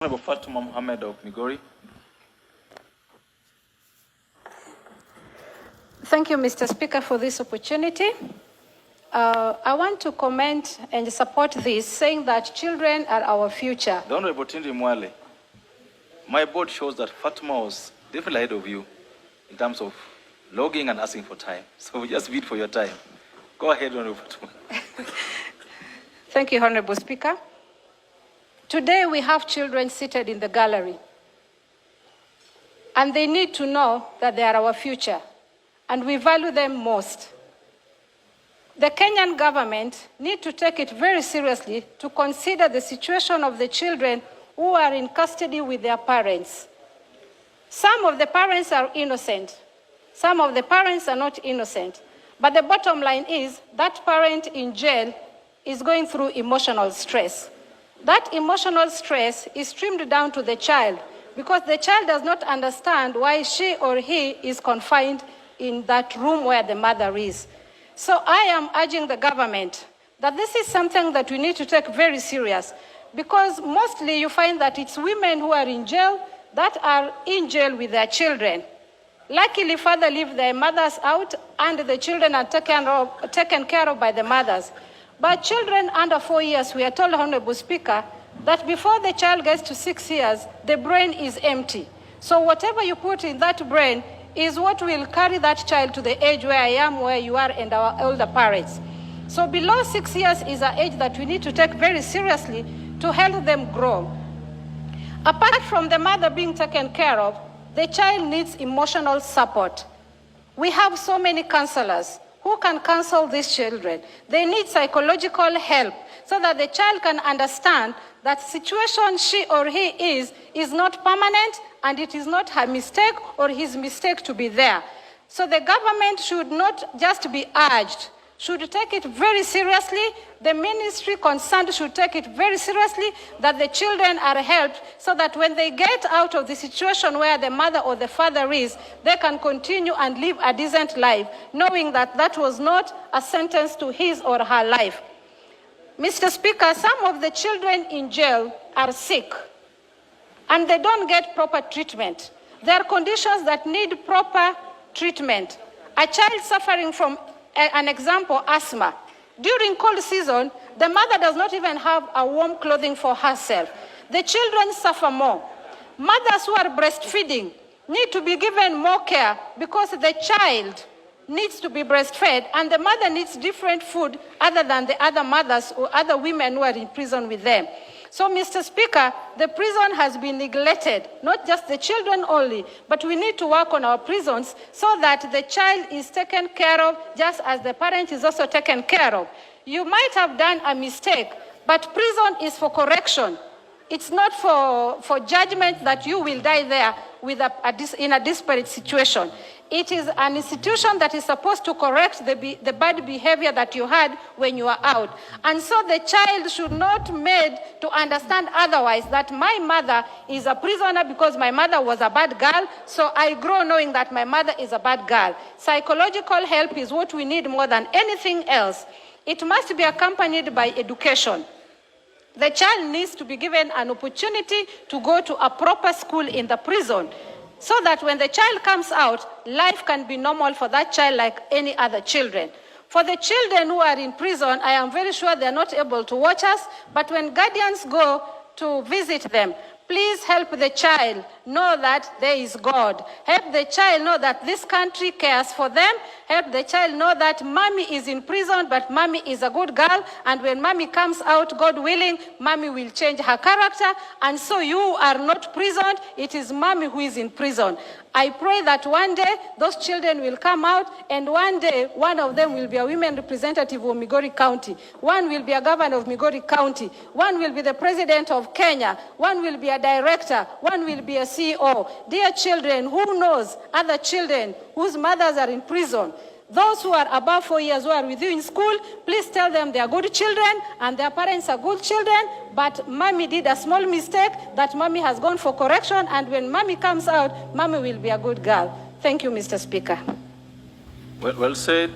Honorable Fatuma Mohammed of Migori. Thank you, Mr. Speaker, for this opportunity. I want to comment and support this, saying that children are our future. The Honorable Tindi Mwale, my board shows that Fatuma was definitely ahead of you in terms of logging and asking for time. So we just wait for your time. Go ahead, Honorable Fatuma. Thank you, Honorable Speaker. Today we have children seated in the gallery, and they need to know that they are our future, and we value them most. The Kenyan government need to take it very seriously to consider the situation of the children who are in custody with their parents. Some of the parents are innocent. Some of the parents are not innocent. But the bottom line is that parent in jail is going through emotional stress. That emotional stress is streamed down to the child because the child does not understand why she or he is confined in that room where the mother is. So I am urging the government that this is something that we need to take very serious, because mostly you find that it's women who are in jail that are in jail with their children. Luckily, father leave their mothers out and the children are taken care of by the mothers. But children under 4 years, we are told, Honorable Speaker, that before the child gets to 6 years, the brain is empty. So whatever you put in that brain is what will carry that child to the age where I am, where you are, and our older parents. So below 6 years is an age that we need to take very seriously to help them grow. Apart from the mother being taken care of, the child needs emotional support. We have so many counselors who can counsel these children. They need psychological help so that the child can understand that situation she or he is not permanent, and it is not her mistake or his mistake to be there. So the government should not just be urged, should take it very seriously. The ministry concerned should take it very seriously that the children are helped so that when they get out of the situation where the mother or the father is, they can continue and live a decent life, knowing that that was not a sentence to his or her life. Mr. Speaker, some of the children in jail are sick and they don't get proper treatment. There are conditions that need proper treatment. A child suffering from, an example, asthma. During cold season, the mother does not even have a warm clothing for herself. The children suffer more. Mothers who are breastfeeding need to be given more care because the child needs to be breastfed and the mother needs different food other than the other mothers or other women who are in prison with them. So, Mr. Speaker, the prison has been neglected, not just the children only, but we need to work on our prisons so that the child is taken care of just as the parent is also taken care of. You might have done a mistake, but prison is for correction. It's not for judgment that you will die there with in a disparate situation. It is an institution that is supposed to correct the bad behavior that you had when you are out. And so the child should not be made to understand otherwise, that my mother is a prisoner because my mother was a bad girl, so I grow knowing that my mother is a bad girl. Psychological help is what we need more than anything else. It must be accompanied by education. The child needs to be given an opportunity to go to a proper school in the prison, so that when the child comes out, life can be normal for that child like any other children. For the children who are in prison, I am very sure they are not able to watch us, but when guardians go to visit them, please help the child know that there is God. Help the child know that this country cares for them. Help the child know that mommy is in prison, but mommy is a good girl. And when mommy comes out, God willing, mommy will change her character. And so you are not prisoned. It is mommy who is in prison. I pray that one day those children will come out, and one day one of them will be a women representative of Migori County. One will be a governor of Migori County. One will be the president of Kenya. One will be a director. One will be a CEO. Dear children, who knows other children whose mothers are in prison? Those who are above 4 years who are with you in school, please tell them they are good children and their parents are good children, but mommy did a small mistake that mommy has gone for correction, and when mommy comes out, mommy will be a good girl. Thank you, Mr. Speaker. Well said.